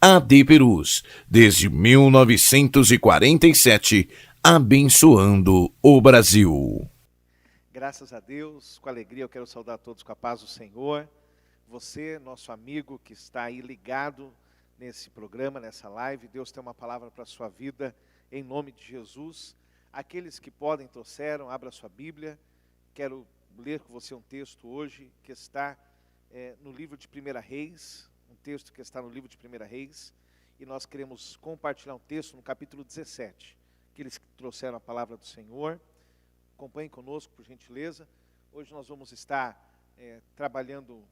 AD Perus, desde 1947, abençoando o Brasil. Graças a Deus, com alegria eu quero saudar todos com a paz do Senhor. Você, nosso amigo que está aí ligado nesse programa, nessa live, Deus tem uma palavra para a sua vida, em nome de Jesus. Aqueles que podem, trouxeram, abra sua Bíblia. Quero ler com você um texto hoje que está no livro de 1 Reis, um texto que está no livro de 1 Reis, e nós queremos compartilhar um texto no capítulo 17. Aqueles que trouxeram a palavra do Senhor, acompanhem conosco, por gentileza. Hoje nós vamos estar trabalhando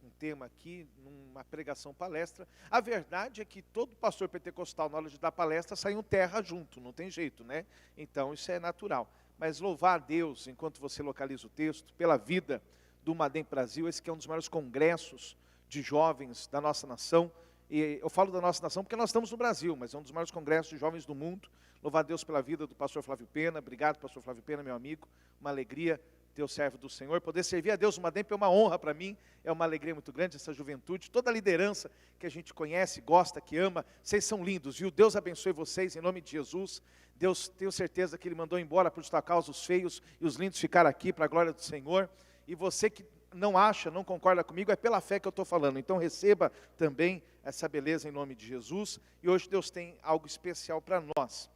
um tema aqui, numa pregação palestra. A verdade é que todo pastor pentecostal, na hora de dar palestra, sai um terra junto, não tem jeito, né? Então isso é natural. Mas louvar a Deus, enquanto você localiza o texto, pela vida do Madem Brasil, esse que é um dos maiores congressos de jovens da nossa nação. E eu falo da nossa nação porque nós estamos no Brasil, mas é um dos maiores congressos de jovens do mundo. Louvar a Deus pela vida do pastor Flávio Pena. Obrigado, pastor Flávio Pena, meu amigo. Uma alegria ter o servo do Senhor. Poder servir a Deus no Madem é uma honra para mim. É uma alegria muito grande essa juventude. Toda a liderança que a gente conhece, gosta, que ama. Vocês são lindos, viu? Deus abençoe vocês em nome de Jesus. Deus, tenho certeza que Ele mandou embora para justa causa os feios e os lindos ficar aqui para a glória do Senhor. E você que não acha, não concorda comigo, é pela fé que eu estou falando. Então receba também essa beleza em nome de Jesus. E hoje Deus tem algo especial para nós.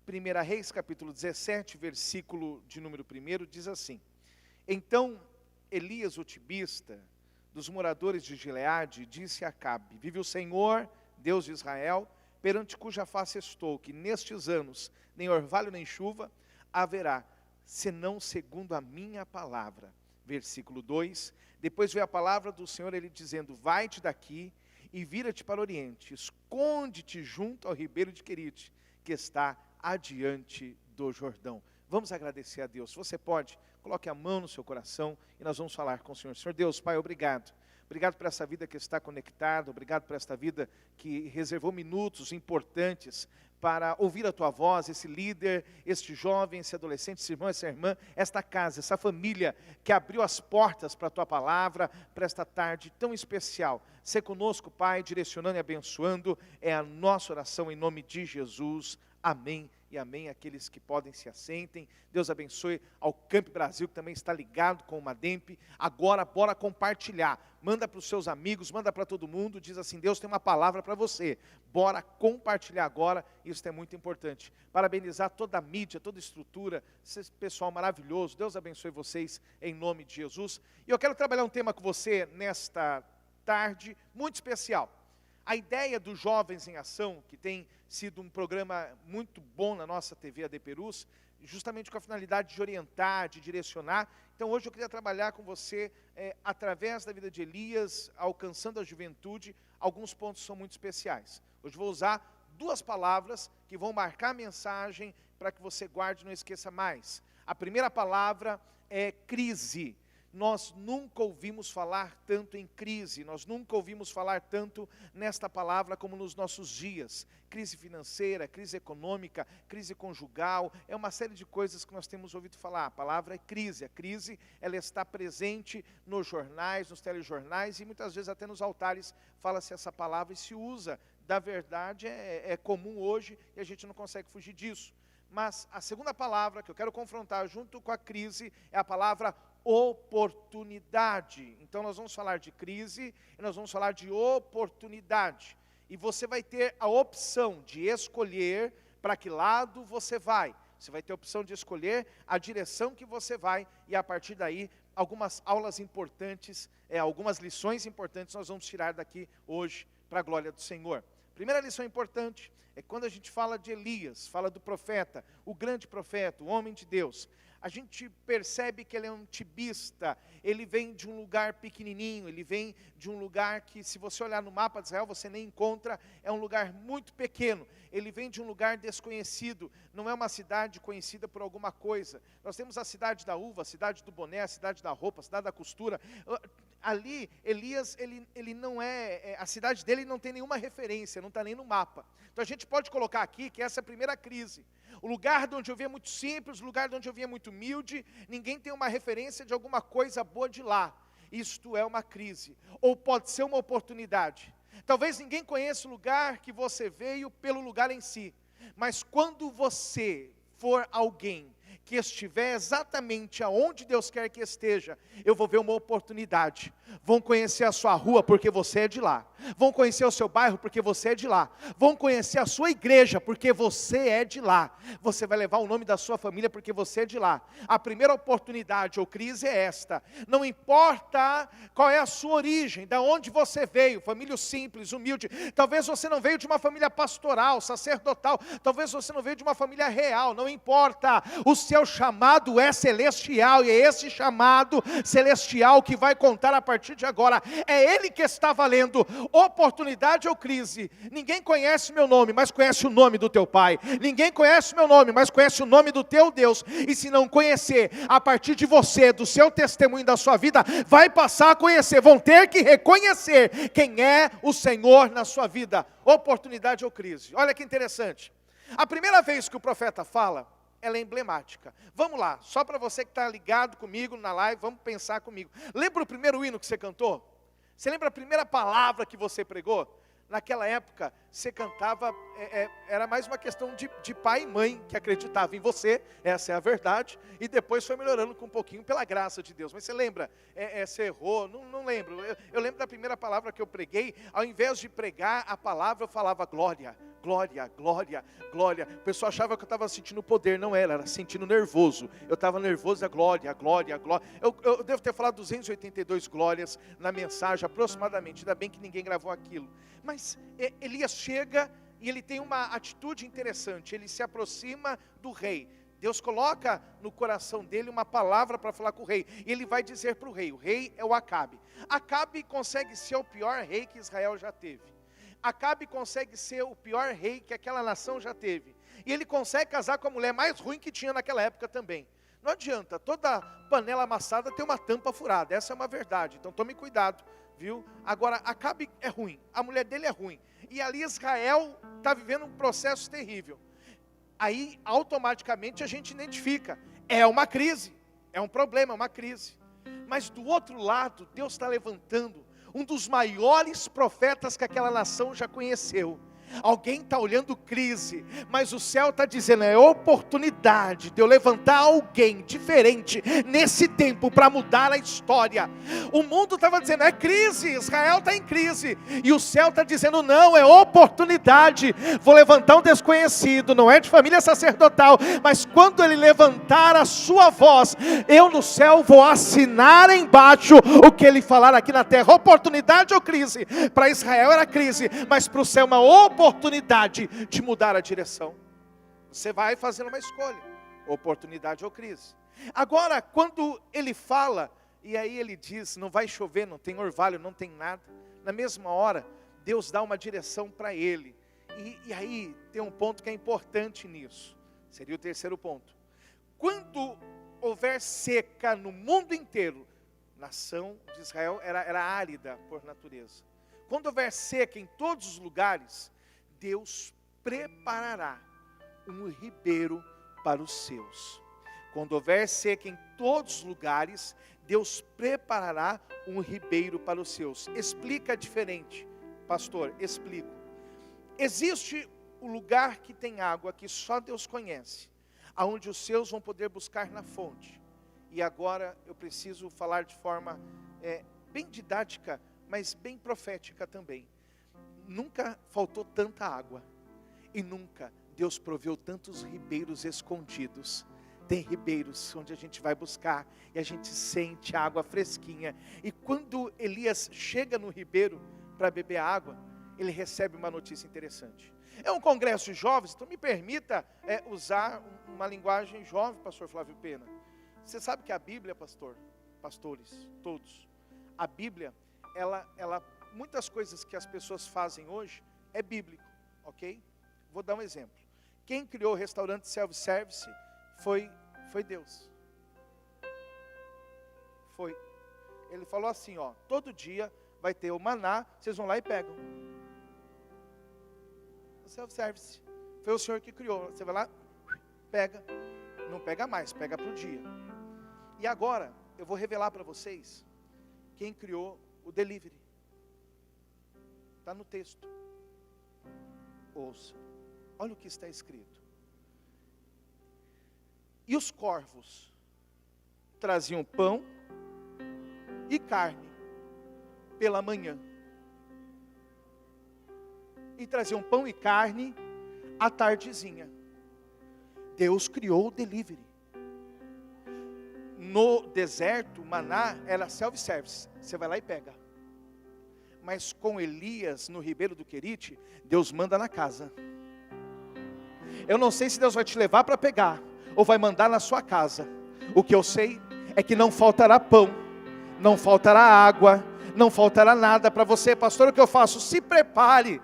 1 Reis, capítulo 17, versículo de número 1, diz assim: Então Elias, o tibista, dos moradores de Gileade, disse a Acabe: Vive o Senhor, Deus de Israel, perante cuja face estou, que nestes anos nem orvalho nem chuva haverá, senão segundo a minha palavra. Versículo 2, depois veio a palavra do Senhor, ele dizendo: Vai-te daqui e vira-te para o oriente, esconde-te junto ao ribeiro de Querite, que está adiante do Jordão. Vamos agradecer a Deus. Você pode, coloque a mão no seu coração e nós vamos falar com o Senhor. Senhor Deus, Pai, obrigado. Obrigado por essa vida que está conectada, obrigado por esta vida que reservou minutos importantes para ouvir a Tua voz, esse líder, este jovem, esse adolescente, esse irmão, essa irmã, esta casa, essa família que abriu as portas para a Tua palavra, para esta tarde tão especial. Ser conosco, Pai, direcionando e abençoando, é a nossa oração em nome de Jesus. Amém e amém. Aqueles que podem se assentem. Deus abençoe ao Camp Brasil, que também está ligado com o Mademp. Agora, bora compartilhar. Manda para os seus amigos, manda para todo mundo. Diz assim: Deus tem uma palavra para você. Bora compartilhar agora. Isso é muito importante. Parabenizar toda a mídia, toda a estrutura. Esse pessoal maravilhoso. Deus abençoe vocês em nome de Jesus. E eu quero trabalhar um tema com você nesta tarde muito especial. A ideia dos Jovens em Ação, que tem sido um programa muito bom na nossa TV AD Perus, justamente com a finalidade de orientar, de direcionar. Então hoje eu queria trabalhar com você, através da vida de Elias, alcançando a juventude, alguns pontos são muito especiais. Hoje vou usar duas palavras que vão marcar a mensagem para que você guarde e não esqueça mais. A primeira palavra é crise. Nós nunca ouvimos falar tanto em crise, nós nunca ouvimos falar tanto nesta palavra como nos nossos dias. Crise financeira, crise econômica, crise conjugal, é uma série de coisas que nós temos ouvido falar. A palavra é crise, a crise ela está presente nos jornais, nos telejornais e muitas vezes até nos altares fala-se essa palavra e se usa. Da verdade é comum hoje e a gente não consegue fugir disso. Mas a segunda palavra que eu quero confrontar junto com a crise é a palavra oportunidade. Então nós vamos falar de crise e nós vamos falar de oportunidade. E você vai ter a opção de escolher para que lado você vai. Você vai ter a opção de escolher a direção que você vai e a partir daí algumas aulas importantes, algumas lições importantes nós vamos tirar daqui hoje para a glória do Senhor. Primeira lição importante é quando a gente fala de Elias, fala do profeta, o grande profeta, o homem de Deus. A gente percebe que ele é um tibista, ele vem de um lugar pequenininho, ele vem de um lugar que se você olhar no mapa de Israel você nem encontra, é um lugar muito pequeno, ele vem de um lugar desconhecido, não é uma cidade conhecida por alguma coisa. Nós temos a cidade da uva, a cidade do boné, a cidade da roupa, a cidade da costura. Ali, Elias, ele não a cidade dele não tem nenhuma referência, não está nem no mapa. Então a gente pode colocar aqui que essa é a primeira crise. O lugar de onde eu vi é muito simples, o lugar de onde eu vi é muito humilde, ninguém tem uma referência de alguma coisa boa de lá. Isto é uma crise, ou pode ser uma oportunidade. Talvez ninguém conheça o lugar que você veio pelo lugar em si, mas quando você for alguém que estiver exatamente aonde Deus quer que esteja, eu vou ver uma oportunidade. Vão conhecer a sua rua porque você é de lá. Vão conhecer o seu bairro porque você é de lá. Vão conhecer a sua igreja porque você é de lá. Você vai levar o nome da sua família porque você é de lá. A primeira oportunidade ou crise é esta. Não importa qual é a sua origem, da onde você veio, família simples, humilde. Talvez você não veio de uma família pastoral, sacerdotal. Talvez você não veio de uma família real. Não importa. O seu chamado é celestial, e é esse chamado celestial que vai contar a partir de agora. É ele que está valendo, oportunidade ou crise. Ninguém conhece meu nome, mas conhece o nome do teu Pai. Ninguém conhece meu nome, mas conhece o nome do teu Deus. E se não conhecer, a partir de você, do seu testemunho, da sua vida, vai passar a conhecer, vão ter que reconhecer quem é o Senhor na sua vida. Oportunidade ou crise. Olha que interessante. A primeira vez que o profeta fala, ela é emblemática. Vamos lá, só para você que está ligado comigo na live, vamos pensar comigo. Lembra o primeiro hino que você cantou? Você lembra a primeira palavra que você pregou? Naquela época, você cantava, era mais uma questão de pai e mãe que acreditavam em você, essa é a verdade, e depois foi melhorando com um pouquinho pela graça de Deus. Mas você lembra, você errou, não lembro. Eu lembro da primeira palavra que eu preguei, ao invés de pregar a palavra, eu falava glória, glória, glória, glória. O pessoal achava que eu estava sentindo poder, não era sentindo nervoso. Eu estava nervoso, glória, glória, glória. Eu devo ter falado 282 glórias na mensagem, aproximadamente, ainda bem que ninguém gravou aquilo. Mas Elias chega e ele tem uma atitude interessante, ele se aproxima do rei. Deus coloca no coração dele uma palavra para falar com o rei, e ele vai dizer para o rei é o Acabe. Acabe consegue ser o pior rei que Israel já teve. Acabe consegue ser o pior rei que aquela nação já teve. E ele consegue casar com a mulher mais ruim que tinha naquela época também. Não adianta, toda panela amassada tem uma tampa furada, essa é uma verdade, então tome cuidado. Viu? Agora, Acabe é ruim, a mulher dele é ruim, e ali Israel está vivendo um processo terrível. Aí, automaticamente, a gente identifica, é uma crise, é um problema, é uma crise. Mas do outro lado, Deus está levantando um dos maiores profetas que aquela nação já conheceu. Alguém está olhando crise, mas o céu está dizendo, é oportunidade de eu levantar alguém diferente nesse tempo para mudar a história. O mundo estava dizendo, é crise, Israel está em crise, e o céu está dizendo, não, é oportunidade, vou levantar um desconhecido, não é de família sacerdotal, mas quando ele levantar a sua voz, eu no céu vou assinar embaixo o que ele falar aqui na terra. Oportunidade ou crise? Para Israel era crise, mas para o céu uma oportunidade de mudar a direção. Você vai fazendo uma escolha, oportunidade ou crise. Agora, quando ele fala, e aí ele diz, não vai chover, não tem orvalho, não tem nada. Na mesma hora, Deus dá uma direção para ele. E aí tem um ponto que é importante nisso. Seria o terceiro ponto. Quando houver seca no mundo inteiro, a nação de Israel era árida por natureza. Quando houver seca em todos os lugares, Deus preparará um ribeiro para os seus. Quando houver seca em todos os lugares, Deus preparará um ribeiro para os seus. Explica diferente, pastor, explico. Existe o lugar que tem água que só Deus conhece, aonde os seus vão poder buscar na fonte. E agora eu preciso falar de forma bem didática, mas bem profética também. Nunca faltou tanta água, e nunca Deus proveu tantos ribeiros escondidos. Tem ribeiros onde a gente vai buscar, e a gente sente a água fresquinha. E quando Elias chega no ribeiro para beber a água, ele recebe uma notícia interessante. É um congresso de jovens, então me permita usar uma linguagem jovem, pastor Flávio Pena. Você sabe que a Bíblia, pastores, todos, a Bíblia, ela muitas coisas que as pessoas fazem hoje é bíblico, ok? Vou dar um exemplo. Quem criou o restaurante self-service foi Deus. Foi. Ele falou assim, ó, todo dia vai ter o maná, vocês vão lá e pegam. O self-service. Foi o Senhor que criou. Você vai lá, pega. Não pega mais, pega para o dia. E agora, eu vou revelar para vocês quem criou o delivery. Está no texto. Ouça, olha o que está escrito. E os corvos traziam pão e carne pela manhã. E traziam pão e carne à tardezinha. Deus criou o delivery. No deserto, maná era self-service. Você vai lá e pega. Mas com Elias no Ribeiro do Querite, Deus manda na casa. Eu não sei se Deus vai te levar para pegar, ou vai mandar na sua casa. O que eu sei é que não faltará pão, não faltará água, não faltará nada para você. Pastor, o que eu faço? Se prepare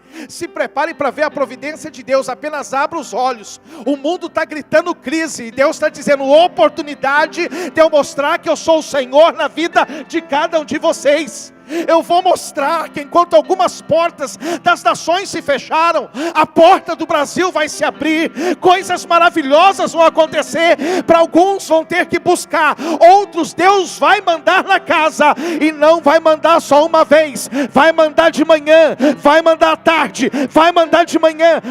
para ver a providência de Deus. Apenas abra os olhos. O mundo está gritando crise, e Deus está dizendo oportunidade de eu mostrar que eu sou o Senhor na vida de cada um de vocês. Eu vou mostrar que enquanto algumas portas das nações se fecharam, a porta do Brasil vai se abrir, coisas maravilhosas vão acontecer. Para alguns vão ter que buscar, outros Deus vai mandar na casa, e não vai mandar só uma vez, vai mandar de manhã, vai mandar à tarde, vai mandar de manhã,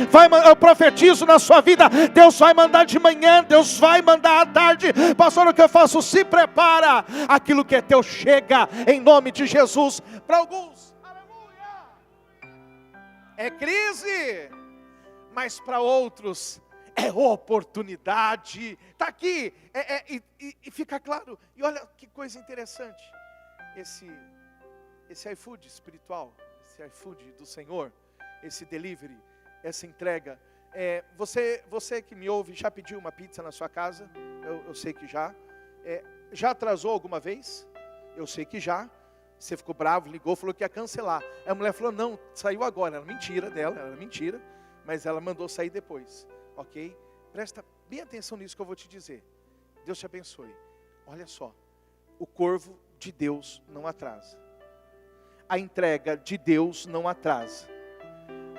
eu profetizo na sua vida, Deus vai mandar de manhã, Deus vai mandar à tarde. Pastor, o que eu faço? Se prepara, aquilo que é teu chega, em nome de Jesus. Para alguns, aleluia, é crise, mas para outros é oportunidade. Está aqui, e fica claro. E olha que coisa interessante, esse iFood espiritual, esse iFood do Senhor, esse delivery, essa entrega. Você que me ouve, já pediu uma pizza na sua casa? Eu sei que já. Já atrasou alguma vez? Eu sei que já. Você ficou bravo, ligou, falou que ia cancelar. A mulher falou, não, saiu agora. Era mentira dela, era mentira, mas ela mandou sair depois, ok? Presta bem atenção nisso que eu vou te dizer. Deus te abençoe. Olha só, o corvo de Deus não atrasa. A entrega de Deus não atrasa.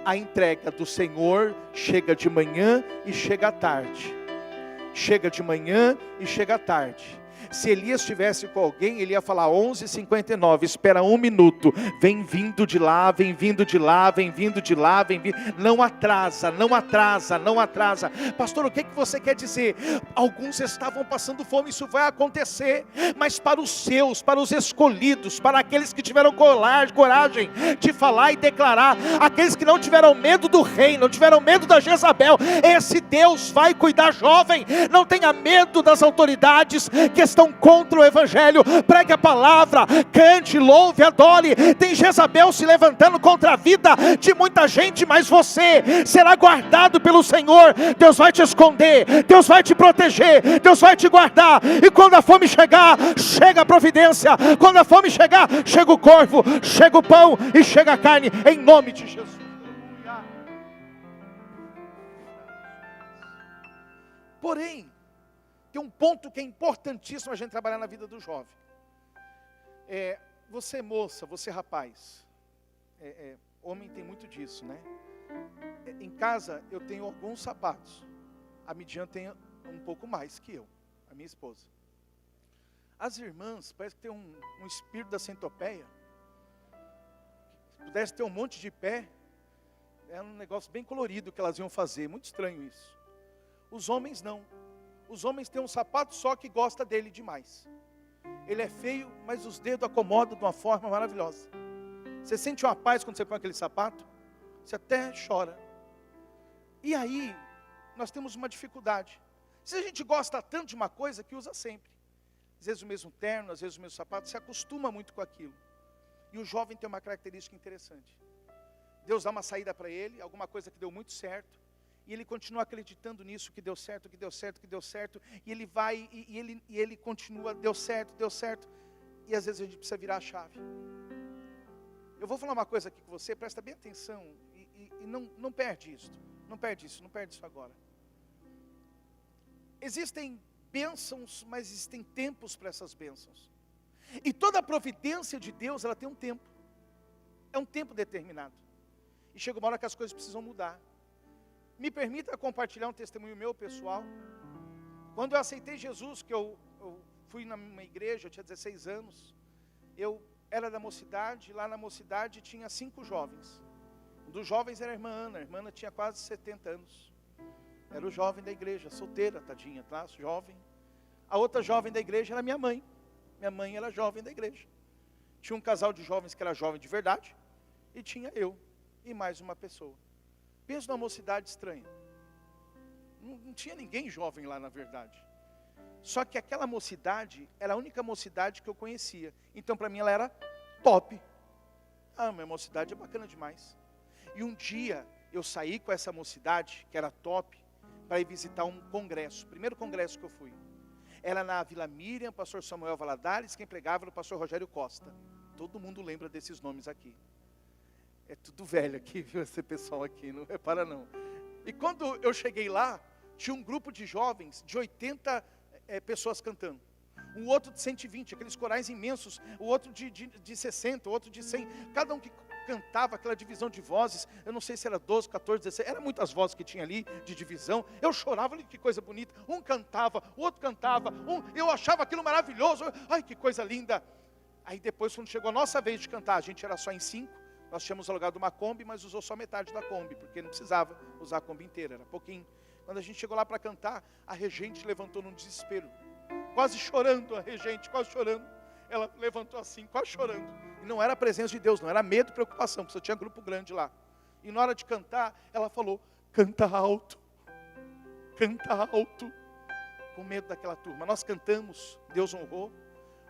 A entrega do Senhor chega de manhã e chega à tarde. Chega de manhã e chega à tarde. Se Elias estivesse com alguém, ele ia falar 11h59, espera 1 minuto, vem vindo de lá, vem vindo de lá, vem vindo de lá, vem vindo. Não atrasa, não atrasa, não atrasa. Pastor, o que você quer dizer? Alguns estavam passando fome, isso vai acontecer, mas para os seus, para os escolhidos, para aqueles que tiveram coragem de falar e declarar, aqueles que não tiveram medo do rei, não tiveram medo da Jezabel, esse Deus vai cuidar. Jovem, não tenha medo das autoridades que estão contra o evangelho. Pregue a palavra, cante, louve, adore. Tem Jezabel se levantando contra a vida de muita gente, mas você será guardado pelo Senhor. Deus vai te esconder, Deus vai te proteger, Deus vai te guardar. E quando a fome chegar, chega a providência. Quando a fome chegar, chega o corvo, chega o pão e chega a carne, em nome de Jesus. Porém, tem um ponto que é importantíssimo a gente trabalhar na vida do jovem. Você moça, você rapaz, homem tem muito disso, né? Em casa eu tenho alguns sapatos. A Midian tem um pouco mais que eu, a minha esposa. As irmãs, parece que tem um espírito da centopeia. Se pudesse ter um monte de pé, é um negócio bem colorido que elas iam fazer, muito estranho isso. Os homens não. Os homens têm um sapato só que gosta dele demais. Ele é feio, mas os dedos acomodam de uma forma maravilhosa. Você sente uma paz quando você põe aquele sapato? Você até chora. E aí, nós temos uma dificuldade. Se a gente gosta tanto de uma coisa, que usa sempre. Às vezes o mesmo terno, às vezes o mesmo sapato, se acostuma muito com aquilo. E o jovem tem uma característica interessante. Deus dá uma saída para ele, alguma coisa que deu muito certo. E ele continua acreditando nisso, que deu certo, que deu certo, que deu certo. E ele vai, e ele continua, deu certo, deu certo. E às vezes a gente precisa virar a chave. Eu vou falar uma coisa aqui com você, presta bem atenção. E não perde isso. Não perde isso agora. Existem bênçãos, mas existem tempos para essas bênçãos. E toda a providência de Deus, ela tem um tempo. É um tempo determinado. E chega uma hora que as coisas precisam mudar. Me permita compartilhar um testemunho meu pessoal. Quando eu aceitei Jesus, que eu fui numa igreja, eu tinha 16 anos. Eu era da mocidade, lá na mocidade tinha 5 jovens. Um dos jovens era a irmã Ana. A irmã Ana tinha quase 70 anos. Era o jovem da igreja, solteira, tadinha, tá? Jovem. A outra jovem da igreja era minha mãe. Minha mãe era jovem da igreja. Tinha um casal de jovens que era jovem de verdade. E tinha eu e mais uma pessoa. Penso numa mocidade estranha. Não tinha ninguém jovem lá, na verdade. Só que aquela mocidade era a única mocidade que eu conhecia. Então, para mim, ela era top. Ah, minha mocidade é bacana demais. E um dia, eu saí com essa mocidade, que era top, para ir visitar um congresso. Primeiro congresso que eu fui. Era na Vila Miriam, pastor Samuel Valadares, quem pregava era o pastor Rogério Costa. Todo mundo lembra desses nomes aqui. É tudo velho aqui, viu, esse pessoal aqui, não repara não. E quando eu cheguei lá, tinha um grupo de jovens, de 80 pessoas cantando. Um outro de 120, aqueles corais imensos. O outro de 60, o outro de 100. Cada um que cantava, aquela divisão de vozes. Eu não sei se era 12, 14, 16. Eram muitas vozes que tinha ali, de divisão. Eu chorava, olha que coisa bonita. Um cantava, o outro cantava. Eu achava aquilo maravilhoso. Ai, que coisa linda. Aí depois, quando chegou a nossa vez de cantar, a gente era só em 5. Nós tínhamos alugado uma Kombi, mas usou só metade da Kombi, porque não precisava usar a Kombi inteira, era pouquinho. Quando a gente chegou lá para cantar, a regente levantou num desespero. Quase chorando, a regente, quase chorando. Ela levantou assim, quase chorando. E não era a presença de Deus, não, era medo e preocupação, porque só tinha grupo grande lá. E na hora de cantar, ela falou, canta alto. Canta alto. Com medo daquela turma. Nós cantamos, Deus honrou.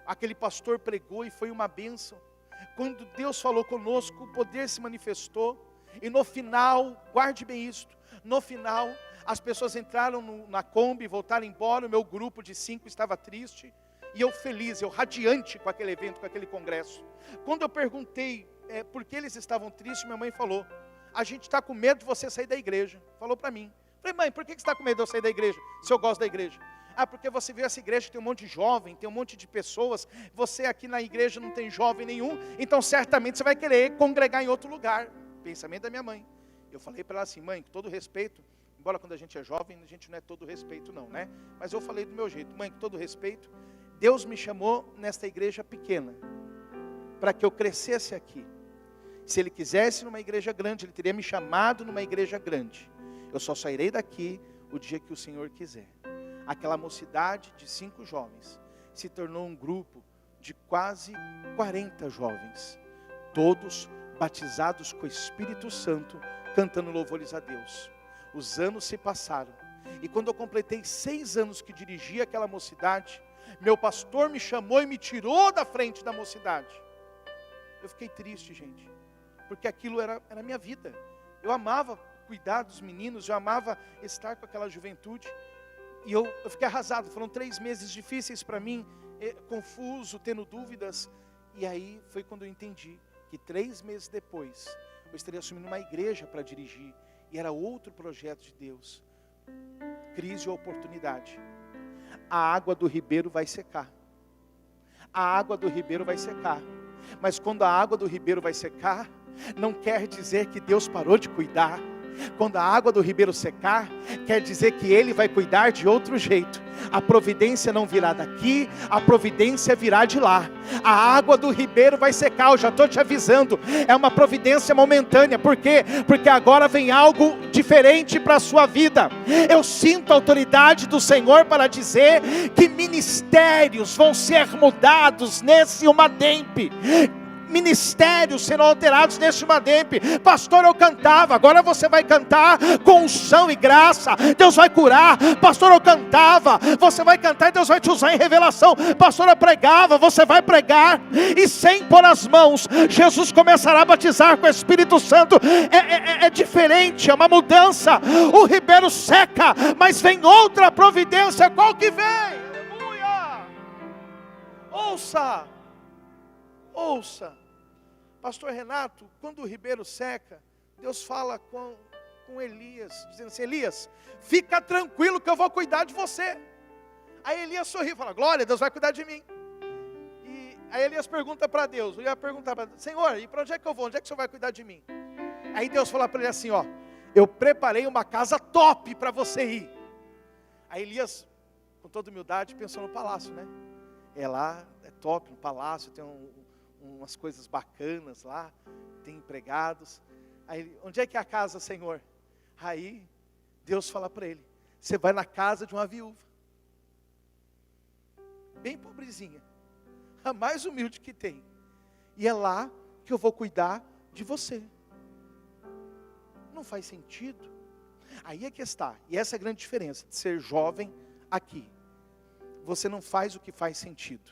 Aquele pastor pregou e foi uma bênção. Quando Deus falou conosco, o poder se manifestou. E no final, guarde bem isto, no final, as pessoas entraram na Kombi, voltaram embora, o meu grupo de 5 estava triste. E eu feliz, eu radiante com aquele evento, com aquele congresso. Quando eu perguntei por que eles estavam tristes, minha mãe falou, a gente está com medo de você sair da igreja. Falou para mim. Falei, mãe, por que você está com medo de eu sair da igreja, se eu gosto da igreja? Ah, porque você vê essa igreja, tem um monte de jovem, tem um monte de pessoas, você aqui na igreja não tem jovem nenhum, então certamente você vai querer congregar em outro lugar. Pensamento da minha mãe. Eu falei para ela assim, mãe, com todo respeito, embora quando a gente é jovem, a gente não é todo respeito não, né? Mas eu falei do meu jeito, mãe, com todo respeito, Deus me chamou nesta igreja pequena, para que eu crescesse aqui. Se Ele quisesse numa igreja grande, Ele teria me chamado numa igreja grande. Eu só sairei daqui o dia que o Senhor quiser. Aquela mocidade de 5 jovens se tornou um grupo de quase 40 jovens, todos batizados com o Espírito Santo, cantando louvores a Deus. Os anos se passaram, e quando eu completei 6 anos que dirigi aquela mocidade, meu pastor me chamou e me tirou da frente da mocidade. Eu fiquei triste, gente, porque aquilo era a minha vida. Eu amava cuidar dos meninos, eu amava estar com aquela juventude. E eu fiquei arrasado, foram 3 meses difíceis para mim, confuso, tendo dúvidas. E aí foi quando eu entendi que 3 meses depois, eu estaria assumindo uma igreja para dirigir. E era outro projeto de Deus. Crise ou oportunidade. A água do ribeiro vai secar. A água do ribeiro vai secar. Mas quando a água do ribeiro vai secar, não quer dizer que Deus parou de cuidar. Quando a água do ribeiro secar, quer dizer que Ele vai cuidar de outro jeito. A providência não virá daqui, a providência virá de lá. A água do ribeiro vai secar, eu já estou te avisando. É uma providência momentânea. Por quê? Porque agora vem algo diferente para a sua vida. Eu sinto a autoridade do Senhor para dizer que ministérios vão ser mudados nesse Umademp. Ministérios serão alterados neste Umademp. Pastor, eu cantava, agora você vai cantar com unção e graça. Deus vai curar. Pastor, eu cantava, você vai cantar e Deus vai te usar em revelação. Pastor, eu pregava, você vai pregar. E sem pôr as mãos, Jesus começará a batizar com o Espírito Santo. É diferente, é uma mudança. O ribeiro seca, mas vem outra providência. Qual que vem? Aleluia! Ouça. Pastor Renato, quando o ribeiro seca, Deus fala com Elias, dizendo assim, Elias, fica tranquilo que eu vou cuidar de você. Aí Elias sorriu e fala, glória, Deus vai cuidar de mim. E aí Elias pergunta para Deus, eu ia perguntar para Deus, Senhor, e para onde é que eu vou? Onde é que o Senhor vai cuidar de mim? Aí Deus fala para ele assim, eu preparei uma casa top para você ir. Aí Elias, com toda humildade, pensou no palácio, né? Lá é top, no palácio, tem umas coisas bacanas lá, tem empregados. Aí, onde é que é a casa, Senhor? Aí, Deus fala para ele, você vai na casa de uma viúva, bem pobrezinha, a mais humilde que tem, e é lá que eu vou cuidar de você. Não faz sentido? Aí é que está, e essa é a grande diferença de ser jovem aqui. Você não faz o que faz sentido,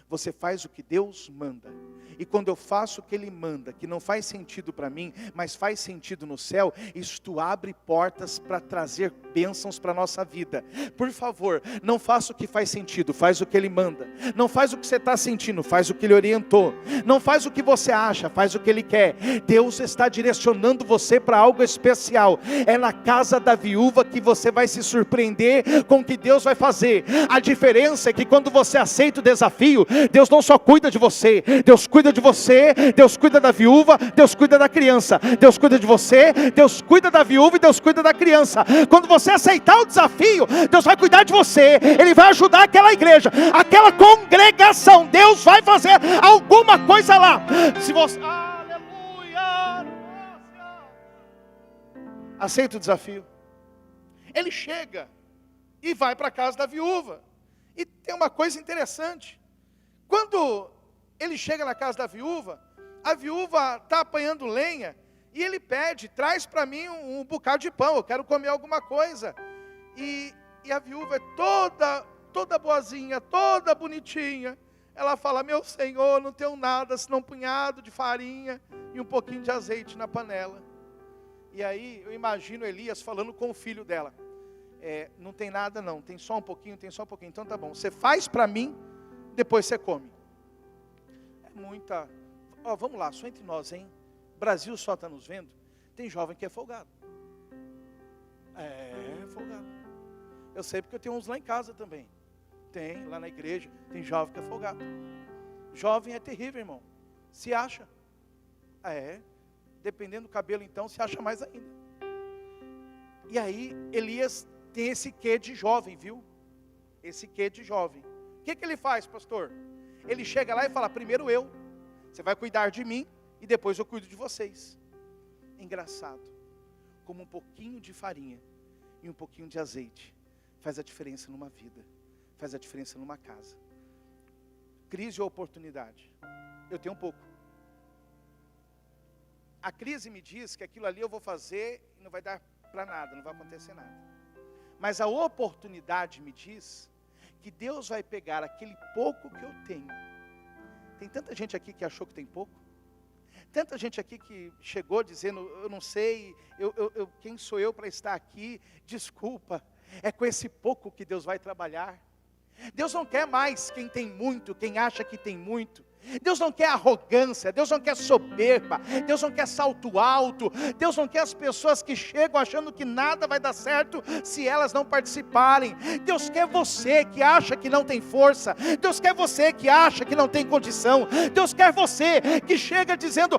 você faz o que Deus manda. E quando eu faço o que Ele manda, que não faz sentido para mim, mas faz sentido no céu, isto abre portas para trazer bênçãos para a nossa vida. Por favor, não faça o que faz sentido, faz o que Ele manda. Não faz o que você está sentindo, faz o que Ele orientou. Não faz o que você acha, faz o que Ele quer. Deus está direcionando você para algo especial. É na casa da viúva que você vai se surpreender com o que Deus vai fazer. A diferença é que quando você aceita o desafio, Deus não só cuida de você, Deus cuida de você, Deus cuida da viúva, Deus cuida da criança. Deus cuida de você, Deus cuida da viúva e Deus cuida da criança. Quando você aceitar o desafio, Deus vai cuidar de você, Ele vai ajudar aquela igreja, aquela congregação. Deus vai fazer alguma coisa lá. Se você, aleluia, aceita o desafio. Ele chega e vai para a casa da viúva. E tem uma coisa interessante. Quando ele chega na casa da viúva, a viúva está apanhando lenha, e ele pede, traz para mim um bocado de pão, eu quero comer alguma coisa. E a viúva é toda boazinha, toda bonitinha. Ela fala, meu senhor, não tenho nada, senão um punhado de farinha e um pouquinho de azeite na panela. E aí eu imagino Elias falando com o filho dela, não tem nada não, tem só um pouquinho, então tá bom, você faz para mim, depois você come. É muita, vamos lá, só entre nós, hein? Brasil só está nos vendo, tem jovem que é folgado. Folgado. Eu sei porque eu tenho uns lá em casa também. Tem, lá na igreja, tem jovem que é folgado. Jovem é terrível, irmão. Se acha. Dependendo do cabelo então, se acha mais ainda. E aí, Elias tem esse quê de jovem, viu? Esse quê de jovem. O que ele faz, pastor? Ele chega lá e fala, primeiro eu. Você vai cuidar de mim e depois eu cuido de vocês. Engraçado. Como um pouquinho de farinha e um pouquinho de azeite faz a diferença numa vida. Faz a diferença numa casa. Crise ou oportunidade? Eu tenho um pouco. A crise me diz que aquilo ali eu vou fazer e não vai dar para nada, não vai acontecer nada. Mas a oportunidade me diz que Deus vai pegar aquele pouco que eu tenho. Tem tanta gente aqui que achou que tem pouco. Tanta gente aqui que chegou dizendo, eu não sei, quem sou eu para estar aqui? Desculpa, é com esse pouco que Deus vai trabalhar. Deus não quer mais quem tem muito, quem acha que tem muito. Deus não quer arrogância, Deus não quer soberba, Deus não quer salto alto, Deus não quer as pessoas que chegam achando que nada vai dar certo se elas não participarem. Deus quer você que acha que não tem força, Deus quer você que acha que não tem condição, Deus quer você que chega dizendo,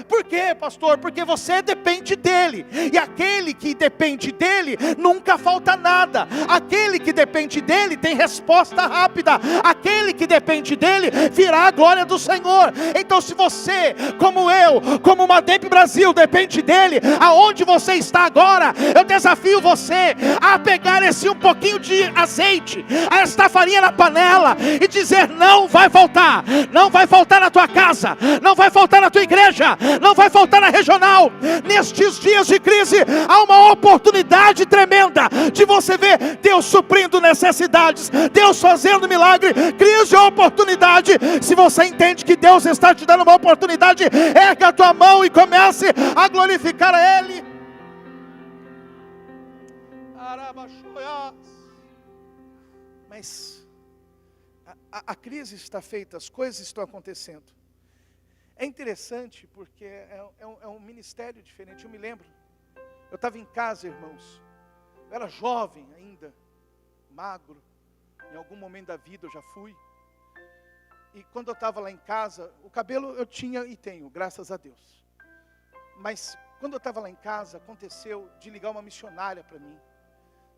por quê, pastor? Porque você depende dEle, e aquele que depende dEle, nunca falta nada. Aquele que depende dEle tem resposta rápida, aquele que depende dEle virá a glória do Senhor. Então se você, como eu, como uma Madep Brasil, depende dele, aonde você está agora, eu desafio você a pegar esse um pouquinho de azeite, esta farinha na panela, e dizer, não vai faltar na tua casa, não vai faltar na tua igreja, não vai faltar na regional. Nestes dias de crise, há uma oportunidade tremenda de você ver Deus suprindo necessidades, Deus fazendo milagre. Crise ou oportunidade, se você entende que Deus está te dando uma oportunidade, erga a tua mão e comece a glorificar a Ele. Mas a crise está feita, as coisas estão acontecendo. É interessante porque é um ministério diferente. Eu me lembro, eu estava em casa, irmãos, eu era jovem ainda, magro, em algum momento da vida eu já fui. E quando eu estava lá em casa, o cabelo eu tinha e tenho, graças a Deus. Mas quando eu estava lá em casa, aconteceu de ligar uma missionária para mim.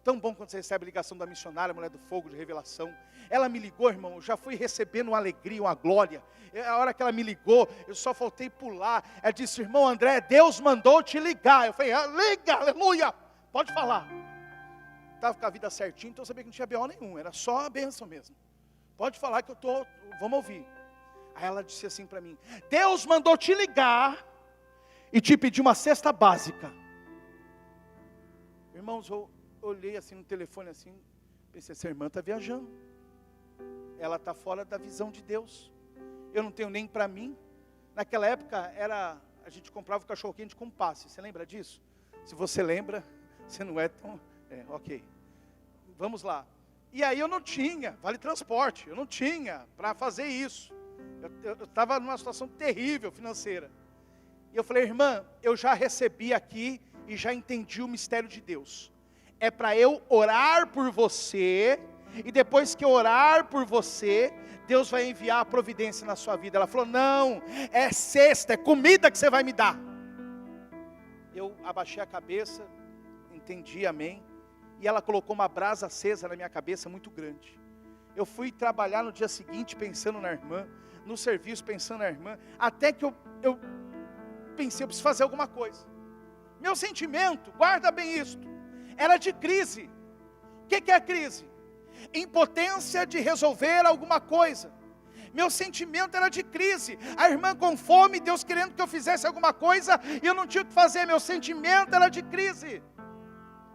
Tão bom quando você recebe a ligação da missionária, a mulher do fogo de revelação. Ela me ligou, irmão, eu já fui recebendo uma alegria, uma glória. A hora que ela me ligou, eu só faltei pular. Ela disse, irmão André, Deus mandou te ligar. Eu falei, liga, aleluia, pode falar. Estava com a vida certinha, então eu sabia que não tinha B.O. nenhum, era só a bênção mesmo. Pode falar que vamos ouvir. Aí ela disse assim para mim, Deus mandou te ligar e te pedir uma cesta básica. Irmãos, eu olhei assim no telefone assim, pensei, essa irmã está viajando. Ela está fora da visão de Deus. Eu não tenho nem para mim. Naquela época a gente comprava o cachorro quente com passe. Você lembra disso? Se você lembra, você não é tão... ok. Vamos lá. E aí eu não tinha, vale transporte, eu não tinha para fazer isso. Eu estava numa situação terrível financeira. E eu falei, irmã, eu já recebi aqui e já entendi o mistério de Deus. É para eu orar por você, e depois que eu orar por você, Deus vai enviar a providência na sua vida. Ela falou, não, é cesta, é comida que você vai me dar. Eu abaixei a cabeça, entendi, amém. E ela colocou uma brasa acesa na minha cabeça muito grande. Eu fui trabalhar no dia seguinte pensando na irmã, no serviço pensando na irmã, até que eu pensei, eu preciso fazer alguma coisa. Meu sentimento, guarda bem isto, era de crise. O que é crise? Impotência de resolver alguma coisa. Meu sentimento era de crise. A irmã com fome, Deus querendo que eu fizesse alguma coisa, e eu não tinha o que fazer, meu sentimento era de crise.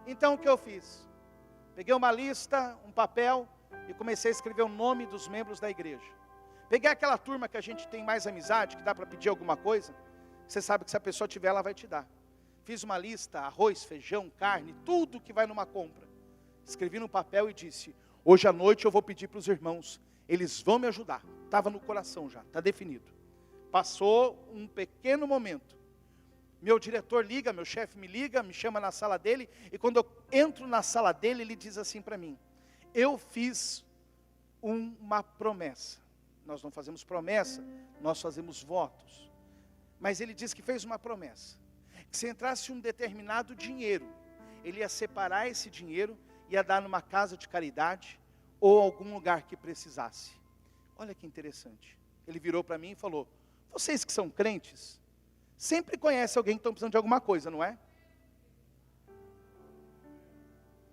Então o que eu fiz? Peguei uma lista, um papel, e comecei a escrever o nome dos membros da igreja. Peguei aquela turma que a gente tem mais amizade, que dá para pedir alguma coisa, você sabe que se a pessoa tiver, ela vai te dar. Fiz uma lista, arroz, feijão, carne, tudo que vai numa compra. Escrevi no papel e disse, hoje à noite eu vou pedir para os irmãos, eles vão me ajudar. Estava no coração já, está definido. Passou um pequeno momento. Meu diretor liga, meu chefe me liga, me chama na sala dele, e quando eu entro na sala dele, ele diz assim para mim, eu fiz uma promessa. Nós não fazemos promessa, nós fazemos votos. Mas ele disse que fez uma promessa. Que se entrasse um determinado dinheiro, ele ia separar esse dinheiro, ia dar numa casa de caridade, ou algum lugar que precisasse. Olha que interessante. Ele virou para mim e falou, vocês que são crentes, sempre conhecem alguém que está precisando de alguma coisa, não é?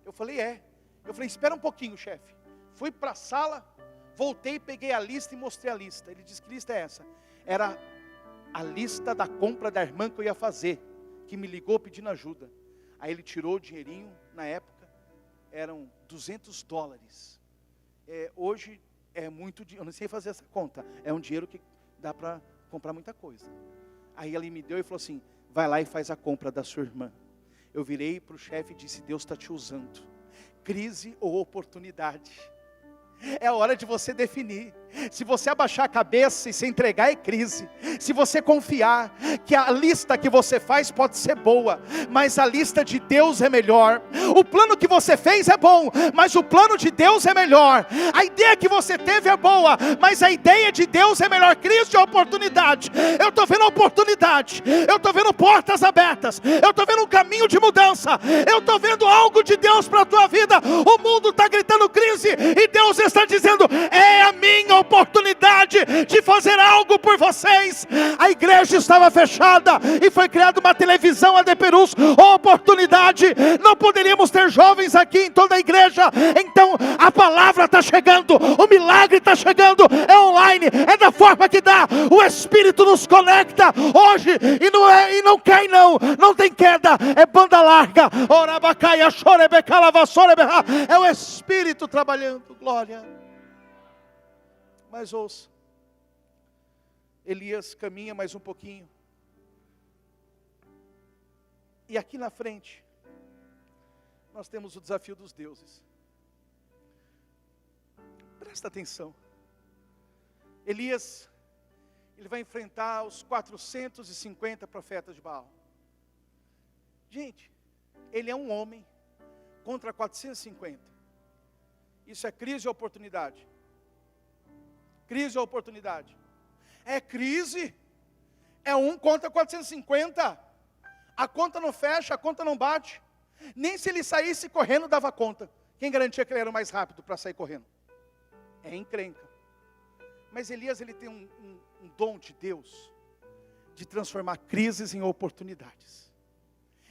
Eu falei, é. Eu falei, espera um pouquinho, chefe. Fui para a sala, voltei, peguei a lista e mostrei a lista. Ele disse, que lista é essa? Era a lista da compra da irmã que eu ia fazer, que me ligou pedindo ajuda. Aí ele tirou o dinheirinho, na época, eram $200. Hoje é muito dinheiro, eu não sei fazer essa conta, é um dinheiro que dá para comprar muita coisa. Aí ele me deu e falou assim, vai lá e faz a compra da sua irmã. Eu virei para o chefe e disse, Deus está te usando, crise ou oportunidade. É hora de você definir. Se você abaixar a cabeça e se entregar é crise. Se você confiar que a lista que você faz pode ser boa, mas a lista de Deus é melhor. O plano que você fez é bom, mas o plano de Deus é melhor. A ideia que você teve é boa, mas a ideia de Deus é melhor. Crise ou oportunidade? Eu estou vendo oportunidade. Eu estou vendo portas abertas. Eu estou vendo um caminho de mudança. Eu estou vendo algo de Deus para a tua vida. O mundo está gritando crise e Deus está dizendo, é a minha oportunidade de fazer algo por vocês. A igreja estava fechada e foi criada uma televisão AD Perus, oportunidade. Não poderíamos ter jovens aqui em toda a igreja. Então a palavra está chegando, o milagre está chegando, é online, é da forma que dá. O Espírito nos conecta hoje e não cai não tem queda, é banda larga. É o Espírito trabalhando, glória. Mas ouça, Elias caminha mais um pouquinho, e aqui na frente, nós temos o desafio dos deuses. Presta atenção, Elias, ele vai enfrentar os 450 profetas de Baal. Gente, ele é um homem contra 450, isso é crise ou oportunidade? Crise ou oportunidade? É crise. É 1 contra 450. A conta não fecha, a conta não bate. Nem se ele saísse correndo dava conta. Quem garantia que ele era o mais rápido para sair correndo? É encrenca. Mas Elias, ele tem um dom de Deus, de transformar crises em oportunidades.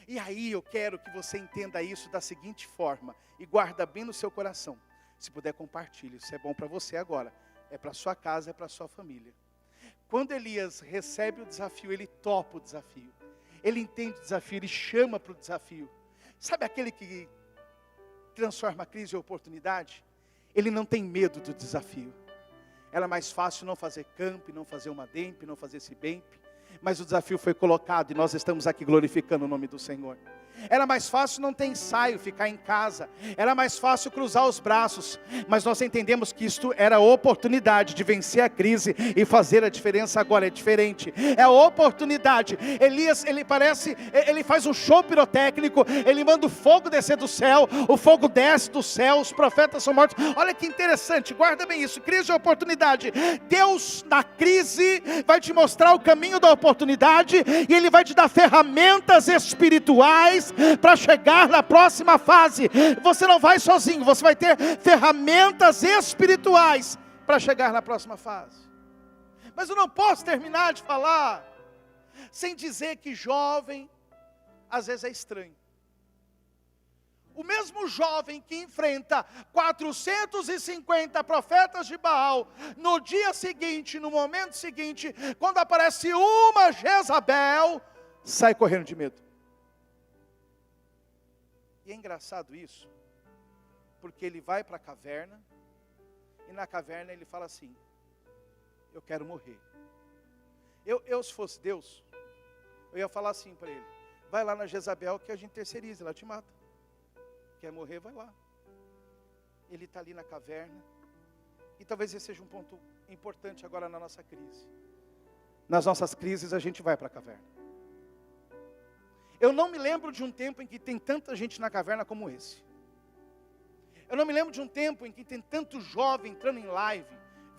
E aí eu quero que você entenda isso da seguinte forma, e guarda bem no seu coração. Se puder, compartilhe, isso é bom para você agora. É para sua casa, é para sua família. Quando Elias recebe o desafio, ele topa o desafio. Ele entende o desafio, ele chama para o desafio. Sabe aquele que transforma a crise em oportunidade? Ele não tem medo do desafio. Era mais fácil não fazer camp, não fazer uma demp, não fazer esse bemp. Mas o desafio foi colocado e nós estamos aqui glorificando o nome do Senhor. Era mais fácil não ter ensaio, ficar em casa. Era mais fácil cruzar os braços. Mas nós entendemos que isto era a oportunidade de vencer a crise e fazer a diferença agora. É diferente. É a oportunidade. Elias, ele faz um show pirotécnico. Ele manda o fogo descer do céu. O fogo desce do céu. Os profetas são mortos. Olha que interessante. Guarda bem isso. Crise e oportunidade. Deus na crise vai te mostrar o caminho da oportunidade. E Ele vai te dar ferramentas espirituais para chegar na próxima fase. Você não vai sozinho, você vai ter ferramentas espirituais para chegar na próxima fase. Mas eu não posso terminar de falar sem dizer que jovem às vezes é estranho. O mesmo jovem que enfrenta 450 profetas de Baal, no dia seguinte, no momento seguinte, quando aparece uma Jezabel, sai correndo de medo. E é engraçado isso, porque ele vai para a caverna, e na caverna ele fala assim, eu quero morrer. Eu se fosse Deus, eu ia falar assim para ele, vai lá na Jezabel que a gente terceiriza, ela te mata. Quer morrer, vai lá. Ele está ali na caverna, e talvez esse seja um ponto importante agora na nossa crise. Nas nossas crises a gente vai para a caverna. Eu não me lembro de um tempo em que tem tanta gente na caverna como esse. Eu não me lembro de um tempo em que tem tanto jovem entrando em live,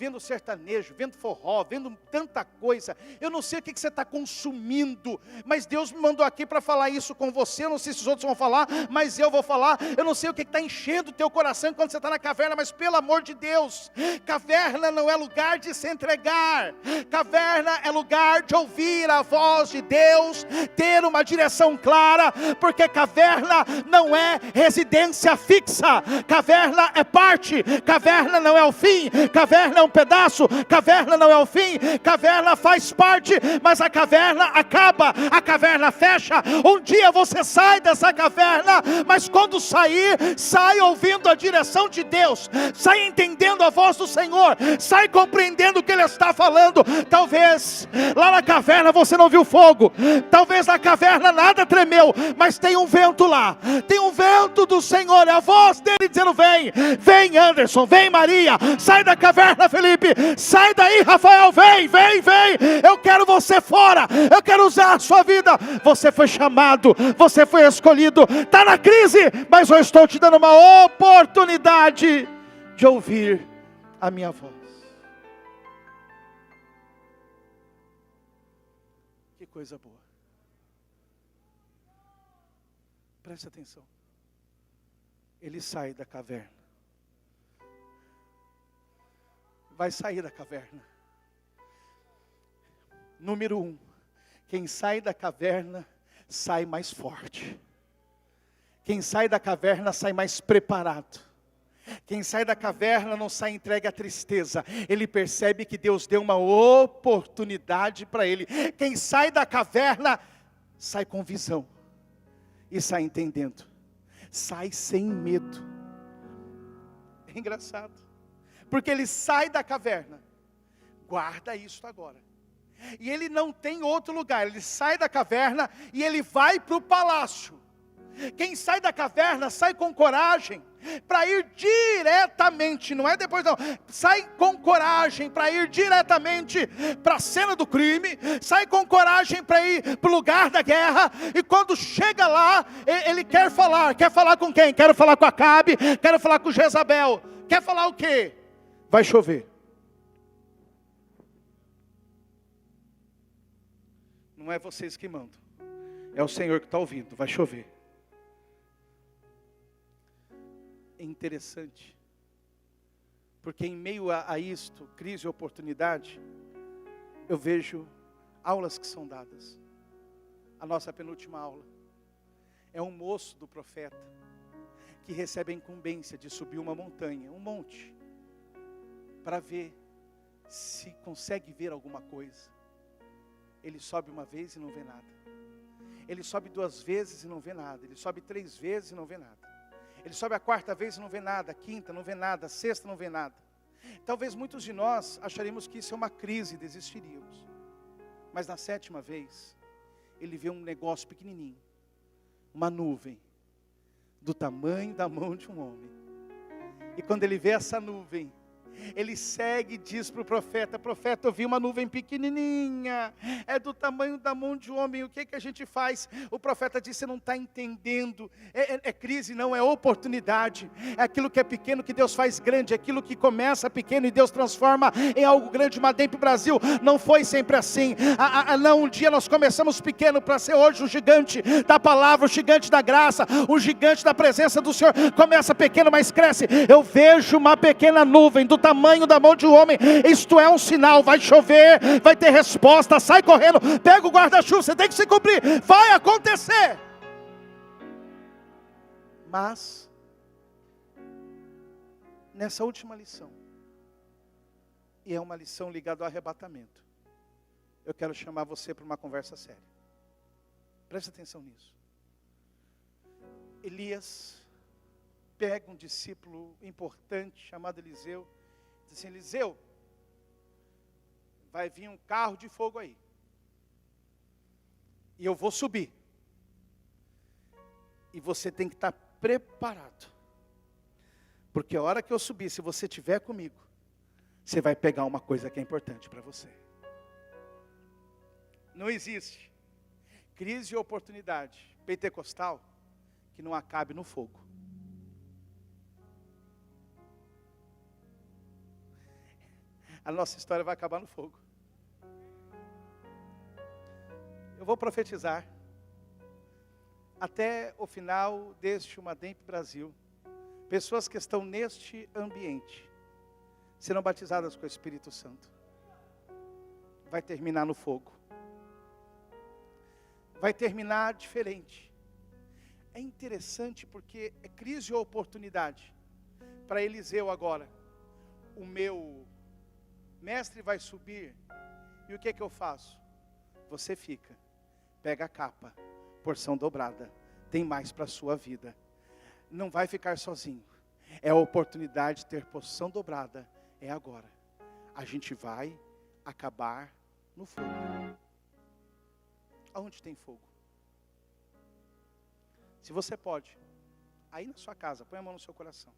vendo sertanejo, vendo forró, vendo tanta coisa. Eu não sei o que você está consumindo, mas Deus me mandou aqui para falar isso com você. Eu não sei se os outros vão falar, mas eu vou falar. Eu não sei o que está enchendo o teu coração quando você está na caverna, mas pelo amor de Deus, caverna não é lugar de se entregar. Caverna é lugar de ouvir a voz de Deus, ter uma direção clara, porque caverna não é residência fixa. Caverna é parte, caverna não é o fim, caverna é um pedaço, caverna não é o fim, caverna faz parte, mas a caverna acaba, a caverna fecha. Um dia você sai dessa caverna, mas quando sair, sai ouvindo a direção de Deus, sai entendendo a voz do Senhor, sai compreendendo o que Ele está falando. Talvez lá na caverna você não viu fogo, talvez na caverna nada tremeu, mas tem um vento lá, tem um vento do Senhor, é a voz dele dizendo, vem, vem Anderson, vem Maria, sai da caverna Felipe, sai daí Rafael, vem, eu quero você fora, eu quero usar a sua vida, você foi chamado, você foi escolhido, está na crise, mas eu estou te dando uma oportunidade de ouvir a minha voz. Que coisa boa, preste atenção, ele sai da caverna, vai sair da caverna. Número 1, quem sai da caverna sai mais forte. Quem sai da caverna sai mais preparado. Quem sai da caverna não sai entregue à tristeza. Ele percebe que Deus deu uma oportunidade para ele. Quem sai da caverna sai com visão e sai entendendo. Sai sem medo. É engraçado, porque ele sai da caverna, guarda isso agora, e ele não tem outro lugar, ele sai da caverna e ele vai para o palácio. Quem sai da caverna sai com coragem para ir diretamente, não é depois não, sai com coragem para ir diretamente para a cena do crime, sai com coragem para ir para o lugar da guerra, e quando chega lá, ele quer falar com quem? Quero falar com Acabe, quero falar com Jezabel, quer falar o quê? Vai chover. Não é vocês que mandam, é o Senhor que está ouvindo, vai chover. interessante, porque em meio a isto, crise e oportunidade, eu vejo aulas que são dadas. A nossa penúltima aula é um moço do profeta que recebe a incumbência de subir uma montanha, um monte, para ver se consegue ver alguma coisa. Ele sobe uma vez e não vê nada. Ele sobe 2 vezes e não vê nada. Ele sobe 3 vezes e não vê nada. Ele sobe a 4ª vez e não vê nada. A 5ª não vê nada. A 6ª não vê nada. Talvez muitos de nós acharíamos que isso é uma crise e desistiríamos. Mas na 7ª vez, ele vê um negócio pequenininho. Uma nuvem. Do tamanho da mão de um homem. E quando ele vê essa nuvem, ele segue e diz para o profeta: profeta, eu vi uma nuvem pequenininha, é do tamanho da mão de um homem, o que a gente faz? O profeta disse: você não está entendendo, é crise, não, é oportunidade. É aquilo que é pequeno que Deus faz grande, é aquilo que começa pequeno e Deus transforma em algo grande. Mademp Brasil não foi sempre assim, não, um dia nós começamos pequeno para ser hoje o gigante da palavra, o gigante da graça, o gigante da presença do Senhor. Começa pequeno, mas cresce. Eu vejo uma pequena nuvem do tamanho da mão de um homem. Isto é um sinal, vai chover, vai ter resposta, sai correndo, pega o guarda-chuva, você tem que se cumprir, vai acontecer. Mas nessa última lição, e é uma lição ligada ao arrebatamento, eu quero chamar você para uma conversa séria. Presta atenção nisso. Elias pega um discípulo importante chamado Eliseu, diz assim: Eliseu, vai vir um carro de fogo aí, e eu vou subir, e você tem que estar preparado, porque a hora que eu subir, se você estiver comigo, você vai pegar uma coisa que é importante para você. Não existe crise ou oportunidade pentecostal que não acabe no fogo. A nossa história vai acabar no fogo. Eu vou profetizar. Até o final deste Mademp Brasil, pessoas que estão neste ambiente serão batizadas com o Espírito Santo. Vai terminar no fogo. Vai terminar diferente. É interessante porque é crise ou oportunidade. Para Eliseu agora, o meu mestre vai subir, e o que eu faço? Você fica, pega a capa, porção dobrada, tem mais para a sua vida. Não vai ficar sozinho, é a oportunidade de ter porção dobrada, é agora. A gente vai acabar no fogo. Aonde tem fogo? Se você pode, aí na sua casa, põe a mão no seu coração.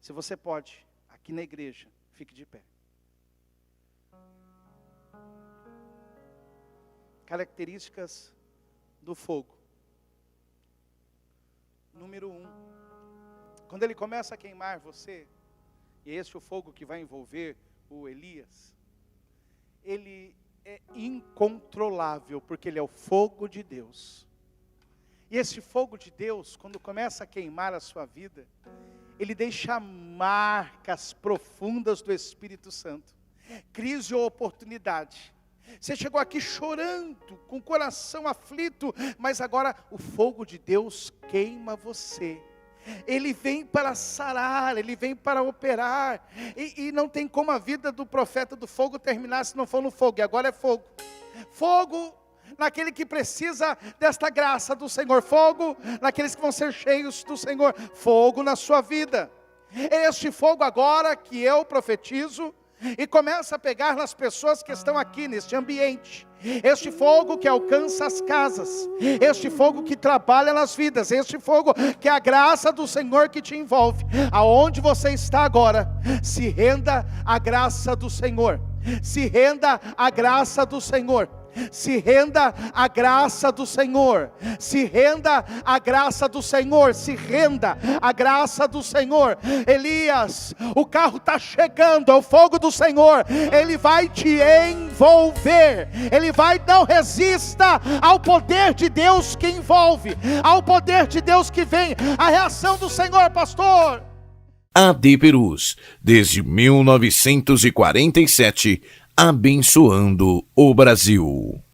Se você pode, aqui na igreja, fique de pé. Características do fogo. Número 1. Quando ele começa a queimar você, e esse é o fogo que vai envolver o Elias, ele é incontrolável, porque ele é o fogo de Deus. E esse fogo de Deus, quando começa a queimar a sua vida, ele deixa marcas profundas do Espírito Santo. Crise ou oportunidade. Você chegou aqui chorando, com o coração aflito, mas agora o fogo de Deus queima você. Ele vem para sarar, ele vem para operar. E não tem como a vida do profeta do fogo terminar se não for no fogo. E agora é fogo. Fogo naquele que precisa desta graça do Senhor. Fogo naqueles que vão ser cheios do Senhor. Fogo na sua vida. Este fogo agora que eu profetizo, e começa a pegar nas pessoas que estão aqui neste ambiente. Este fogo que alcança as casas, este fogo que trabalha nas vidas, este fogo que é a graça do Senhor que te envolve. Aonde você está agora, se renda à graça do Senhor. Se renda à graça do Senhor. Se renda à graça do Senhor. Se renda à graça do Senhor. Se renda à graça do Senhor. Elias, o carro está chegando, é o fogo do Senhor. Ele vai te envolver. Ele vai, não resista ao poder de Deus que envolve, ao poder de Deus que vem. A reação do Senhor, pastor. AD Perus, desde 1947, abençoando o Brasil.